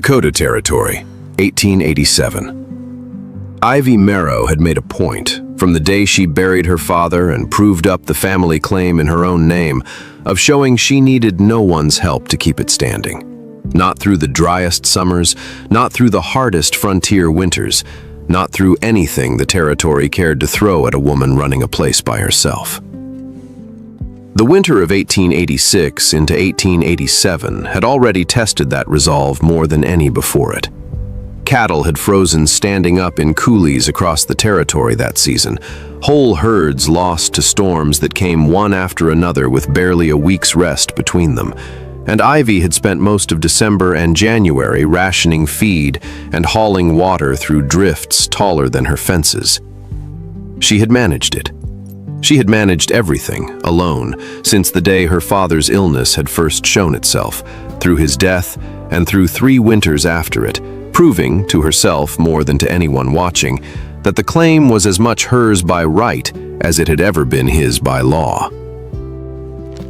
Dakota Territory, 1887. Ivy Merrow had made a point, from the day she buried her father and proved up the family claim in her own name, of showing she needed no one's help to keep it standing. Not through the driest summers, not through the hardest frontier winters, not through anything the territory cared to throw at a woman running a place by herself. The winter of 1886 into 1887 had already tested that resolve more than any before it. Cattle had frozen standing up in coulees across the territory that season, whole herds lost to storms that came one after another with barely a week's rest between them, and Ivy had spent most of December and January rationing feed and hauling water through drifts taller than her fences. She had managed it. She had managed everything, alone, since the day her father's illness had first shown itself, through his death and through 3 winters after it, proving, to herself more than to anyone watching, that the claim was as much hers by right as it had ever been his by law.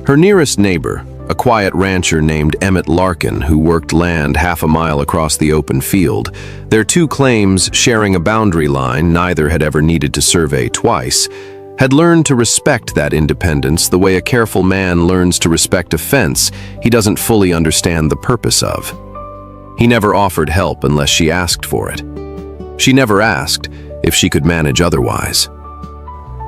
Her nearest neighbor, a quiet rancher named Emmett Larkin, who worked land half a mile across the open field, their 2 claims sharing a boundary line neither had ever needed to survey twice, had learned to respect that independence the way a careful man learns to respect a fence he doesn't fully understand the purpose of. He never offered help unless she asked for it. She never asked if she could manage otherwise.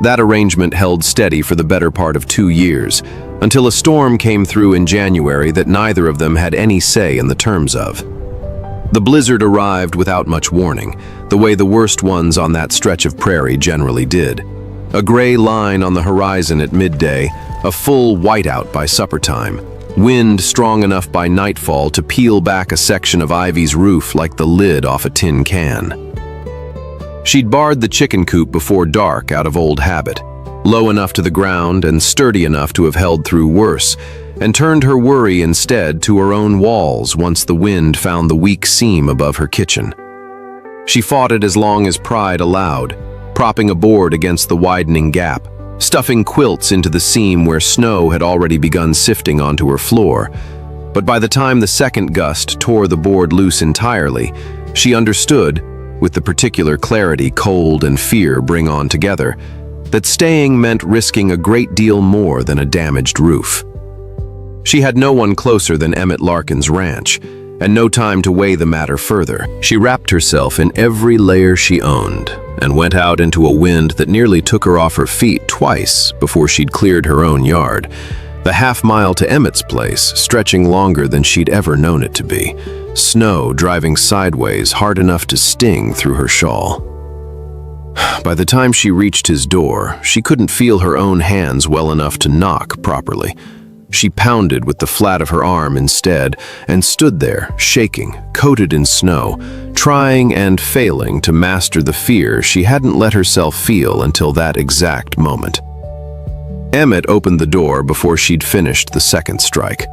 That arrangement held steady for the better part of 2 years, until a storm came through in January that neither of them had any say in the terms of. The blizzard arrived without much warning, the way the worst ones on that stretch of prairie generally did. A gray line on the horizon at midday, a full whiteout by supper time, wind strong enough by nightfall to peel back a section of Ivy's roof like the lid off a tin can. She'd barred the chicken coop before dark out of old habit, low enough to the ground and sturdy enough to have held through worse, and turned her worry instead to her own walls once the wind found the weak seam above her kitchen. She fought it as long as pride allowed, propping a board against the widening gap, stuffing quilts into the seam where snow had already begun sifting onto her floor. But by the time the second gust tore the board loose entirely, she understood, with the particular clarity cold and fear bring on together, that staying meant risking a great deal more than a damaged roof. She had no one closer than Emmett Larkin's ranch, and no time to weigh the matter further. She wrapped herself in every layer she owned and went out into a wind that nearly took her off her feet twice before she'd cleared her own yard, the half-mile to Emmett's place stretching longer than she'd ever known it to be, snow driving sideways hard enough to sting through her shawl. By the time she reached his door, she couldn't feel her own hands well enough to knock properly. She pounded with the flat of her arm instead and stood there, shaking, coated in snow, trying and failing to master the fear she hadn't let herself feel until that exact moment. Emmett opened the door before she'd finished the second strike.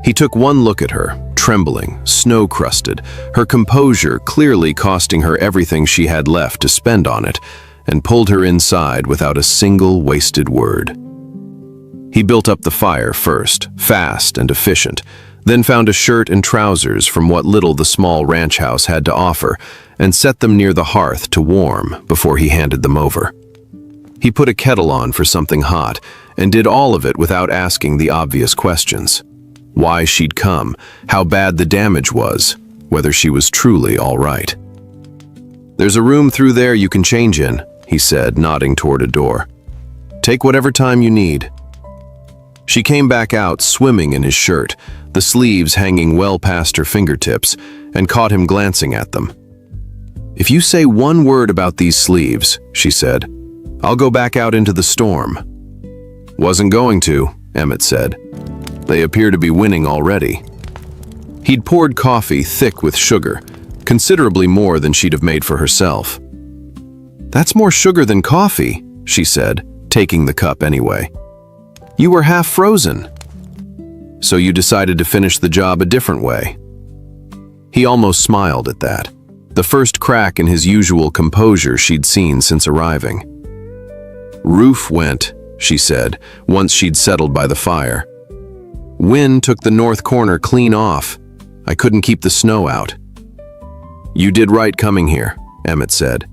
He took one look at her, trembling, snow-crusted, her composure clearly costing her everything she had left to spend on it, and pulled her inside without a single wasted word. He built up the fire first, fast and efficient, then found a shirt and trousers from what little the small ranch house had to offer and set them near the hearth to warm before he handed them over. He put a kettle on for something hot and did all of it without asking the obvious questions. Why she'd come, how bad the damage was, whether she was truly all right. "There's a room through there you can change in," he said, nodding toward a door. "Take whatever time you need." She came back out swimming in his shirt, the sleeves hanging well past her fingertips, and caught him glancing at them. "If you say one word about these sleeves," she said, "I'll go back out into the storm." "Wasn't going to," Emmett said. "They appear to be winning already." He'd poured coffee thick with sugar, considerably more than she'd have made for herself. "That's more sugar than coffee," she said, taking the cup anyway. "You were half frozen." "So you decided to finish the job a different way." He almost smiled at that, the first crack in his usual composure she'd seen since arriving. "Roof went," she said, once she'd settled by the fire. "Wind took the north corner clean off. I couldn't keep the snow out." "You did right coming here," Emmett said.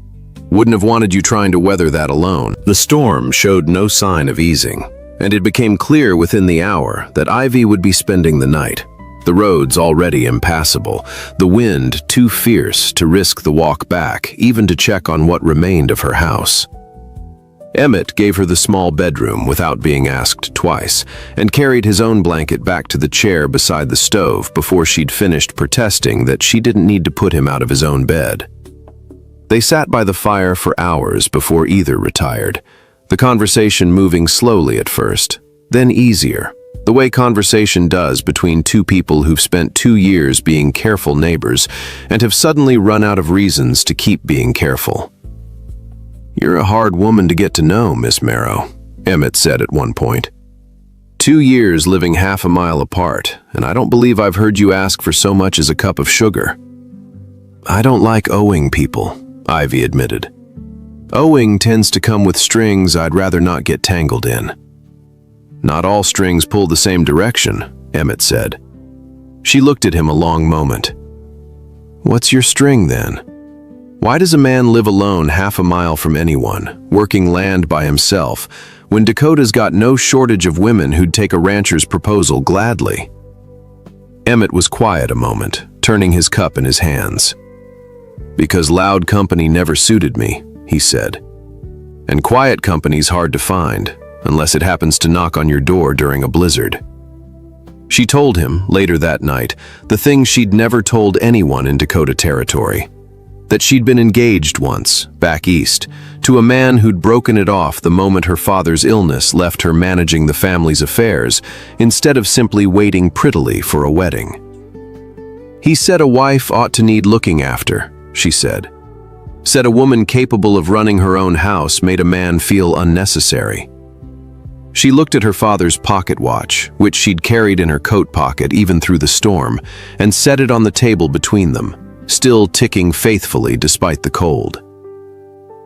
"Wouldn't have wanted you trying to weather that alone." The storm showed no sign of easing, and it became clear within the hour that Ivy would be spending the night. The roads already impassable, the wind too fierce to risk the walk back, even to check on what remained of her house. Emmett gave her the small bedroom without being asked twice, and carried his own blanket back to the chair beside the stove before she'd finished protesting that she didn't need to put him out of his own bed. They sat by the fire for hours before either retired, the conversation moving slowly at first, then easier, the way conversation does between two people who've spent 2 years being careful neighbors and have suddenly run out of reasons to keep being careful. "You're a hard woman to get to know, Miss Merrow," Emmett said at one point. 2 years living half a mile apart, and I don't believe I've heard you ask for so much as a cup of sugar." "I don't like owing people," Ivy admitted. "Owing tends to come with strings I'd rather not get tangled in." "Not all strings pull the same direction," Emmett said. She looked at him a long moment. "What's your string then? Why does a man live alone half a mile from anyone, working land by himself, when Dakota's got no shortage of women who'd take a rancher's proposal gladly?" Emmett was quiet a moment, turning his cup in his hands. "Because loud company never suited me," he said. "And quiet company's hard to find, unless it happens to knock on your door during a blizzard." She told him, later that night, the thing she'd never told anyone in Dakota Territory. That she'd been engaged once, back east, to a man who'd broken it off the moment her father's illness left her managing the family's affairs, instead of simply waiting prettily for a wedding. "He said a wife ought to need looking after," she said. "Said a woman capable of running her own house made a man feel unnecessary." She looked at her father's pocket watch, which she'd carried in her coat pocket even through the storm, and set it on the table between them, still ticking faithfully despite the cold.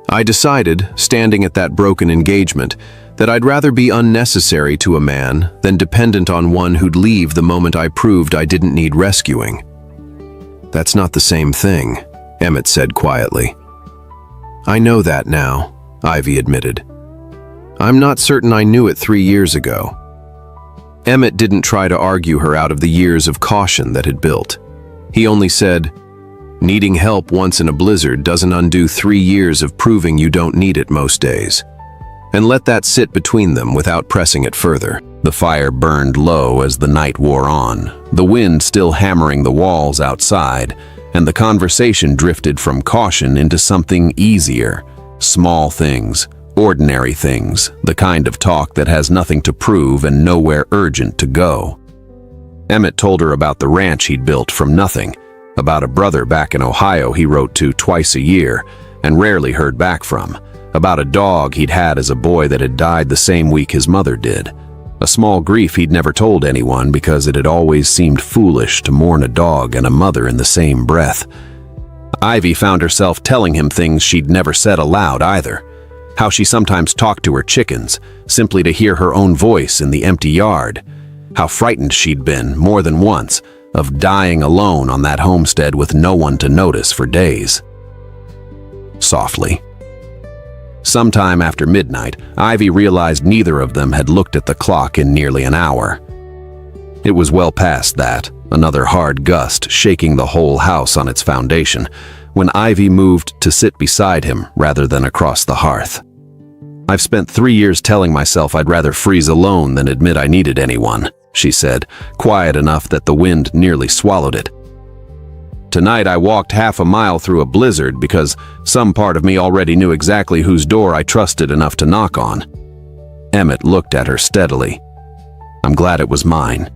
"I decided, standing at that broken engagement, that I'd rather be unnecessary to a man than dependent on one who'd leave the moment I proved I didn't need rescuing." "That's not the same thing," Emmett said quietly. "I know that now," Ivy admitted. "I'm not certain I knew it 3 years ago." Emmett didn't try to argue her out of the years of caution that had built. He only said, "Needing help once in a blizzard doesn't undo 3 years of proving you don't need it most days," and let that sit between them without pressing it further. The fire burned low as the night wore on, the wind still hammering the walls outside, and the conversation drifted from caution into something easier, small things, ordinary things, the kind of talk that has nothing to prove and nowhere urgent to go. Emmett told her about the ranch he'd built from nothing, about a brother back in Ohio he wrote to twice a year and rarely heard back from, about a dog he'd had as a boy that had died the same week his mother did, a small grief he'd never told anyone because it had always seemed foolish to mourn a dog and a mother in the same breath. Ivy found herself telling him things she'd never said aloud either, how she sometimes talked to her chickens, simply to hear her own voice in the empty yard, how frightened she'd been, more than once, of dying alone on that homestead with no one to notice for days. Softly. Sometime after midnight, Ivy realized neither of them had looked at the clock in nearly an hour. It was well past that, another hard gust shaking the whole house on its foundation, when Ivy moved to sit beside him rather than across the hearth. "I've spent 3 years telling myself I'd rather freeze alone than admit I needed anyone," she said, quiet enough that the wind nearly swallowed it. "Tonight I walked half a mile through a blizzard because some part of me already knew exactly whose door I trusted enough to knock on." Emmett looked at her steadily. "I'm glad it was mine."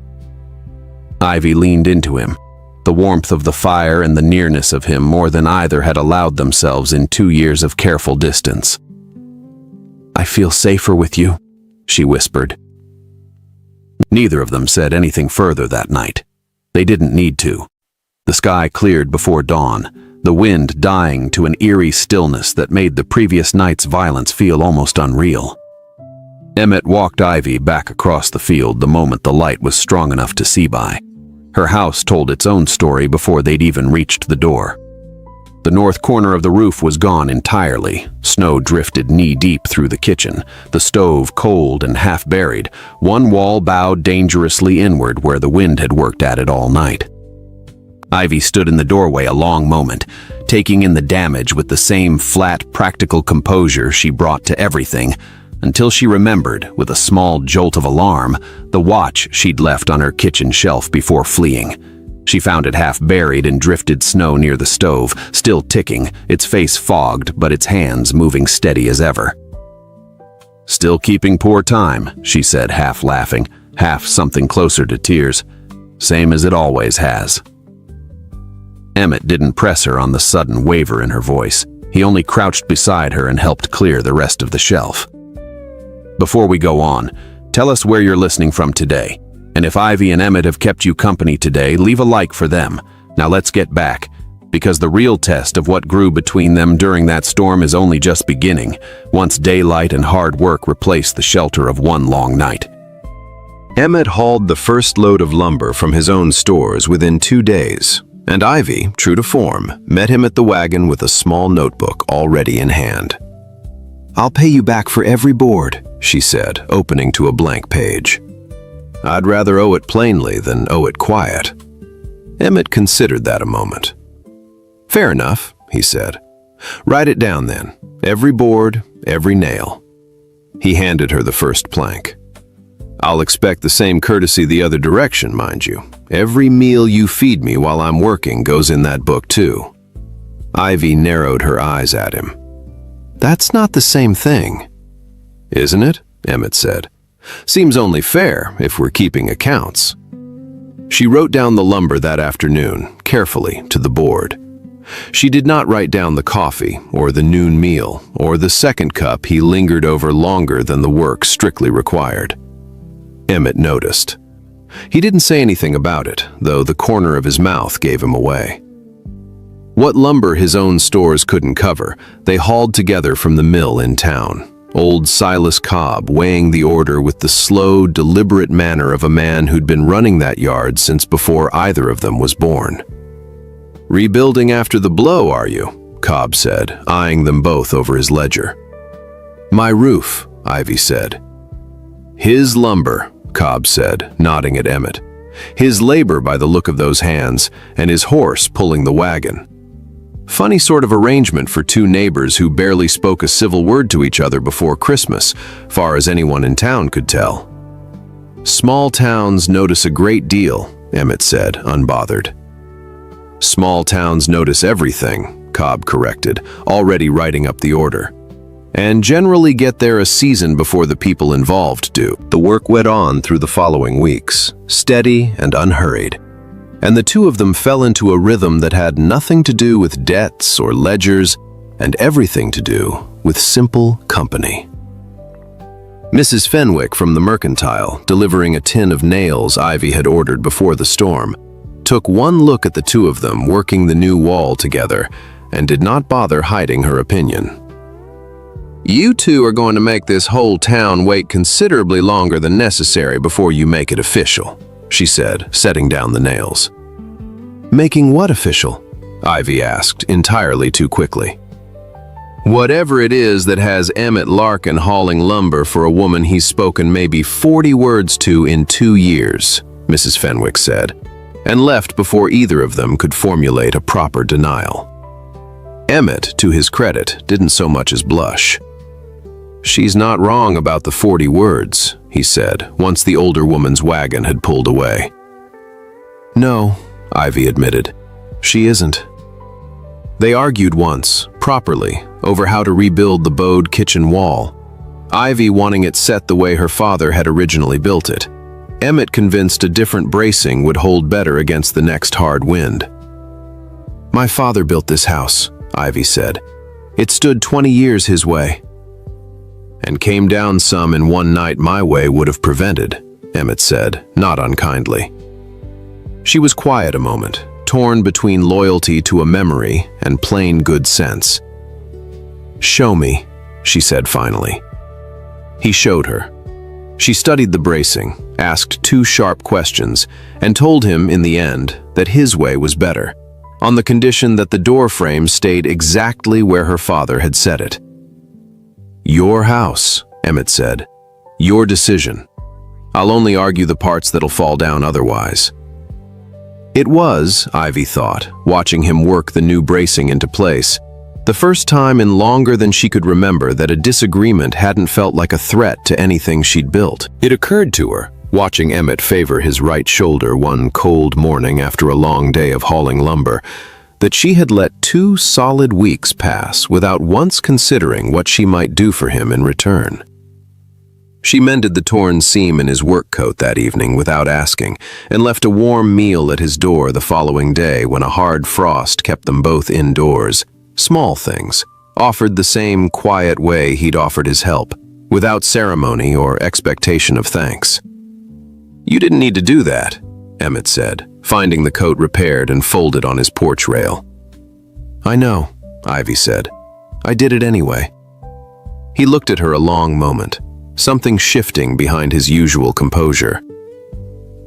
Ivy leaned into him, the warmth of the fire and the nearness of him more than either had allowed themselves in 2 years of careful distance. "I feel safer with you," she whispered. Neither of them said anything further that night. They didn't need to. The sky cleared before dawn, the wind dying to an eerie stillness that made the previous night's violence feel almost unreal. Emmett walked Ivy back across the field the moment the light was strong enough to see by. Her house told its own story before they'd even reached the door. The north corner of the roof was gone entirely. Snow drifted knee-deep through the kitchen, the stove cold and half-buried, one wall bowed dangerously inward where the wind had worked at it all night. Ivy stood in the doorway a long moment, taking in the damage with the same flat, practical composure she brought to everything, until she remembered, with a small jolt of alarm, the watch she'd left on her kitchen shelf before fleeing. She found it half buried in drifted snow near the stove, still ticking, its face fogged but its hands moving steady as ever. "Still keeping poor time," she said, half laughing, half something closer to tears. "Same as it always has." Emmett didn't press her on the sudden waver in her voice. He only crouched beside her and helped clear the rest of the shelf. "Before we go on, tell us where you're listening from today. And if Ivy and Emmett have kept you company today, leave a like for them. Now let's get back, because the real test of what grew between them during that storm is only just beginning, once daylight and hard work replace the shelter of one long night." Emmett hauled the first load of lumber from his own stores within 2 days, and Ivy, true to form, met him at the wagon with a small notebook already in hand. "I'll pay you back for every board," she said, opening to a blank page. "I'd rather owe it plainly than owe it quiet." Emmett considered that a moment. "Fair enough," he said. "Write it down then. Every board, every nail." He handed her the first plank. "I'll expect the same courtesy the other direction, mind you. Every meal you feed me while I'm working goes in that book too." Ivy narrowed her eyes at him. "That's not the same thing." "Isn't it?" Emmett said. "Seems only fair if we're keeping accounts." She wrote down the lumber that afternoon, carefully, to the board. She did not write down the coffee, or the noon meal, or the second cup he lingered over longer than the work strictly required. Emmett noticed. He didn't say anything about it, though the corner of his mouth gave him away. What lumber his own stores couldn't cover, they hauled together from the mill in town. Old Silas Cobb weighing the order with the slow, deliberate manner of a man who'd been running that yard since before either of them was born. "Rebuilding after the blow, are you?" Cobb said, eyeing them both over his ledger. "My roof," Ivy said. "His lumber," Cobb said, nodding at Emmett. "His labor by the look of those hands, and his horse pulling the wagon. Funny sort of arrangement for two neighbors who barely spoke a civil word to each other before Christmas, far as anyone in town could tell." "Small towns notice a great deal," Emmett said, unbothered. "Small towns notice everything," Cobb corrected, already writing up the order. "And generally get there a season before the people involved do." The work went on through the following weeks, steady and unhurried. And the two of them fell into a rhythm that had nothing to do with debts or ledgers, and everything to do with simple company. Mrs. Fenwick from the Mercantile, delivering a tin of nails Ivy had ordered before the storm, took one look at the two of them working the new wall together, and did not bother hiding her opinion. "You two are going to make this whole town wait considerably longer than necessary before you make it official," she said, setting down the nails. "Making what official?" Ivy asked, entirely too quickly. "Whatever it is that has Emmett Larkin hauling lumber for a woman he's spoken maybe 40 words to in 2 years," Mrs. Fenwick said, and left before either of them could formulate a proper denial. Emmett, to his credit, didn't so much as blush. "She's not wrong about the 40 words," he said, once the older woman's wagon had pulled away. "No," Ivy admitted, "she isn't." They argued once, properly, over how to rebuild the bowed kitchen wall, Ivy wanting it set the way her father had originally built it. Emmett convinced a different bracing would hold better against the next hard wind. "My father built this house," Ivy said. "It stood 20 years his way." "And came down some in one night my way would have prevented," Emmett said, not unkindly. She was quiet a moment, torn between loyalty to a memory and plain good sense. "Show me," she said finally. He showed her. She studied the bracing, asked 2 sharp questions, and told him in the end that his way was better, on the condition that the door frame stayed exactly where her father had set it. "Your house," Emmett said. "Your decision. I'll only argue the parts that'll fall down otherwise." It was, Ivy thought, watching him work the new bracing into place, the first time in longer than she could remember that a disagreement hadn't felt like a threat to anything she'd built. It occurred to her, watching Emmett favor his right shoulder one cold morning after a long day of hauling lumber, that she had let 2 solid weeks pass without once considering what she might do for him in return. She mended the torn seam in his work coat that evening without asking, and left a warm meal at his door the following day when a hard frost kept them both indoors. Small things, offered the same quiet way he'd offered his help, without ceremony or expectation of thanks. "You didn't need to do that," Emmett said, finding the coat repaired and folded on his porch rail. "I know," Ivy said. "I did it anyway." He looked at her a long moment, something shifting behind his usual composure.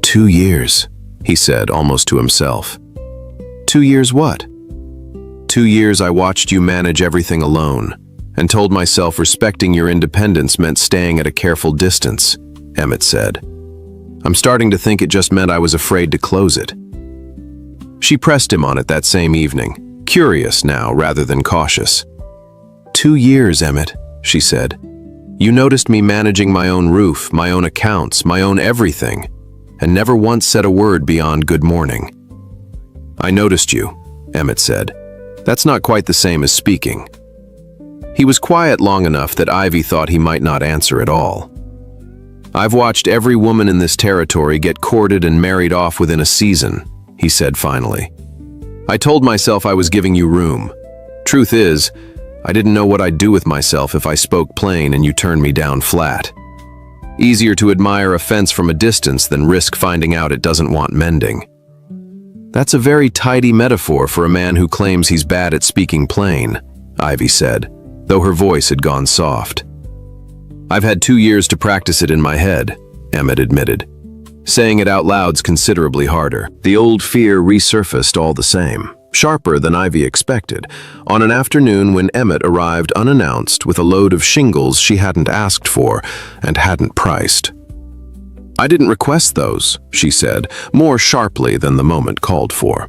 2 years, he said almost to himself. 2 years what? 2 years I watched you manage everything alone, and told myself respecting your independence meant staying at a careful distance, Emmett said. I'm starting to think it just meant I was afraid to close it. She pressed him on it that same evening, curious now rather than cautious. 2 years, Emmett, she said. You noticed me managing my own roof, my own accounts, my own everything, and never once said a word beyond good morning. I noticed you, Emmett said. That's not quite the same as speaking. He was quiet long enough that Ivy thought he might not answer at all. I've watched every woman in this territory get courted and married off within a season, he said finally. I told myself I was giving you room. Truth is, I didn't know what I'd do with myself if I spoke plain and you turned me down flat. Easier to admire a fence from a distance than risk finding out it doesn't want mending. That's a very tidy metaphor for a man who claims he's bad at speaking plain, Ivy said, though her voice had gone soft. I've had 2 years to practice it in my head, Emmett admitted. Saying it out loud's considerably harder. The old fear resurfaced all the same, sharper than Ivy expected, on an afternoon when Emmett arrived unannounced with a load of shingles she hadn't asked for and hadn't priced. I didn't request those, she said, more sharply than the moment called for.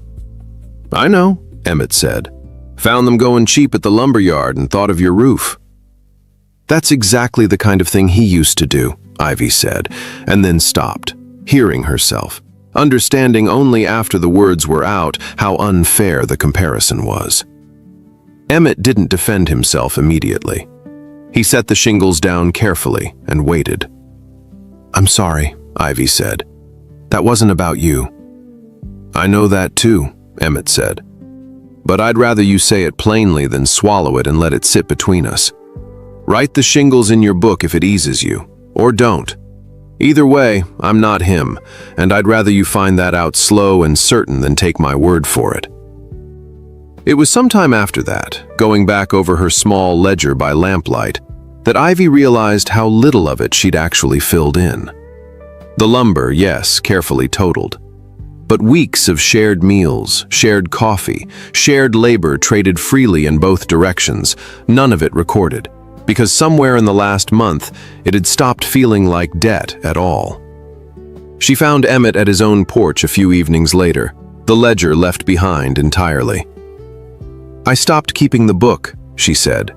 I know, Emmett said. Found them going cheap at the lumber yard and thought of your roof. That's exactly the kind of thing he used to do, Ivy said, and then stopped, hearing herself, understanding only after the words were out how unfair the comparison was. Emmett didn't defend himself immediately. He set the shingles down carefully and waited. I'm sorry, Ivy said. That wasn't about you. I know that too, Emmett said. But I'd rather you say it plainly than swallow it and let it sit between us. Write the shingles in your book if it eases you, or don't. Either way, I'm not him, and I'd rather you find that out slow and certain than take my word for it. It was sometime after that, going back over her small ledger by lamplight, that Ivy realized how little of it she'd actually filled in. The lumber, yes, carefully totaled. But weeks of shared meals, shared coffee, shared labor traded freely in both directions, none of it recorded, because somewhere in the last month it had stopped feeling like debt at all. She found Emmett at his own porch a few evenings later, the ledger left behind entirely. I stopped keeping the book, she said.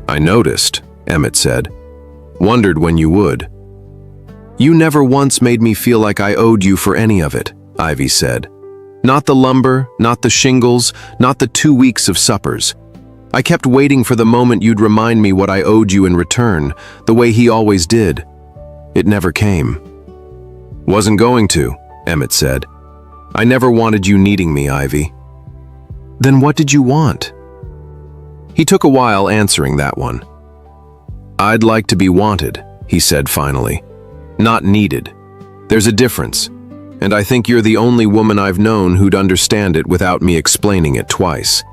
I noticed, Emmett said. Wondered when you would. You never once made me feel like I owed you for any of it, Ivy said. Not the lumber, not the shingles, not the 2 weeks of suppers. I kept waiting for the moment you'd remind me what I owed you in return, the way he always did. It never came. Wasn't going to, Emmett said. I never wanted you needing me, Ivy. Then what did you want? He took a while answering that one. I'd like to be wanted, he said finally. Not needed. There's a difference, and I think you're the only woman I've known who'd understand it without me explaining it twice.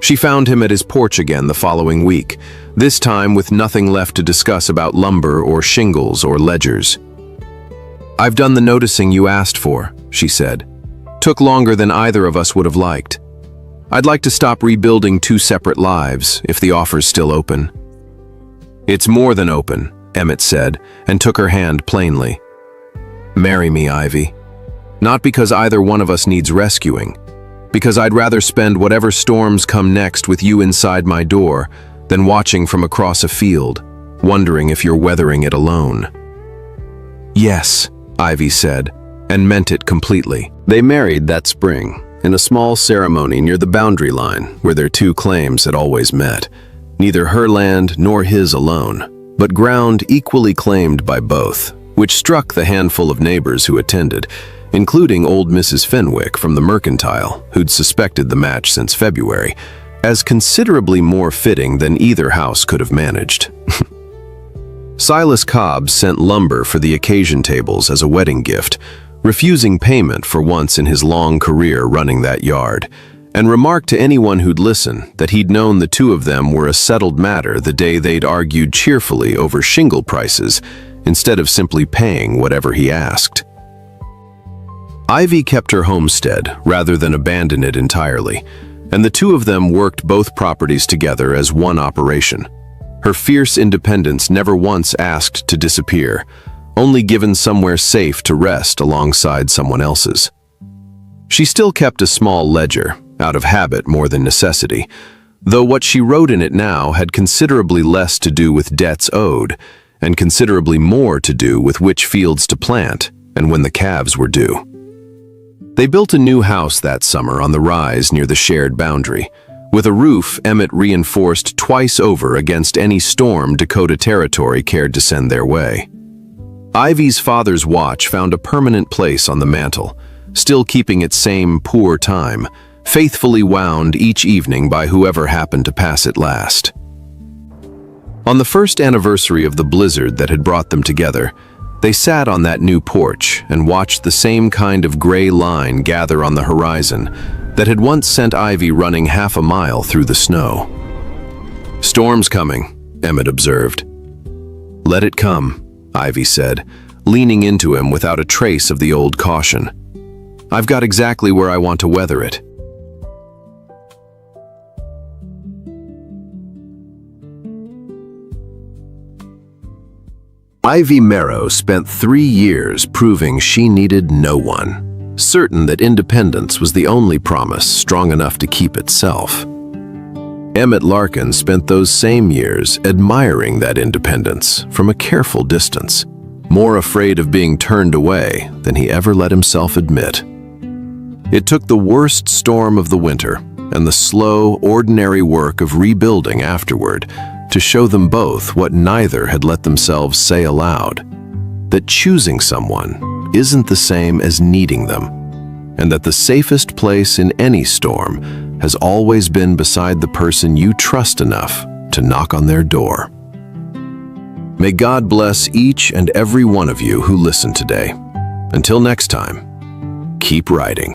She found him at his porch again the following week, this time with nothing left to discuss about lumber or shingles or ledgers. "I've done the noticing you asked for," she said. "Took longer than either of us would have liked. I'd like to stop rebuilding two separate lives, if the offer's still open." "It's more than open," Emmett said, and took her hand plainly. "Marry me, Ivy. Not because either one of us needs rescuing, because I'd rather spend whatever storms come next with you inside my door than watching from across a field, wondering if you're weathering it alone." "Yes," Ivy said, and meant it completely. They married that spring, in a small ceremony near the boundary line where their two claims had always met. Neither her land nor his alone, but ground equally claimed by both, which struck the handful of neighbors who attended, including old Mrs. Fenwick from the Mercantile, who'd suspected the match since February, as considerably more fitting than either house could have managed. Silas Cobb sent lumber for the occasion tables as a wedding gift, refusing payment for once in his long career running that yard, and remarked to anyone who'd listen that he'd known the two of them were a settled matter the day they'd argued cheerfully over shingle prices instead of simply paying whatever he asked. Ivy kept her homestead rather than abandon it entirely, and the two of them worked both properties together as one operation. Her fierce independence never once asked to disappear, only given somewhere safe to rest alongside someone else's. She still kept a small ledger, out of habit more than necessity, though what she wrote in it now had considerably less to do with debts owed, and considerably more to do with which fields to plant and when the calves were due. They built a new house that summer on the rise near the shared boundary, with a roof Emmett reinforced twice over against any storm Dakota Territory cared to send their way. Ivy's father's watch found a permanent place on the mantel, still keeping its same poor time, faithfully wound each evening by whoever happened to pass it last. On the first anniversary of the blizzard that had brought them together, they sat on that new porch and watched the same kind of gray line gather on the horizon that had once sent Ivy running half a mile through the snow. "Storm's coming," Emmett observed. "Let it come," Ivy said, leaning into him without a trace of the old caution. "I've got exactly where I want to weather it." Ivy Merrow spent 3 years proving she needed no one, certain that independence was the only promise strong enough to keep itself. Emmett Larkin spent those same years admiring that independence from a careful distance, more afraid of being turned away than he ever let himself admit. It took the worst storm of the winter and the slow, ordinary work of rebuilding afterward to show them both what neither had let themselves say aloud, that choosing someone isn't the same as needing them, and that the safest place in any storm has always been beside the person you trust enough to knock on their door. May God bless each and every one of you who listened today. Until next time, keep writing.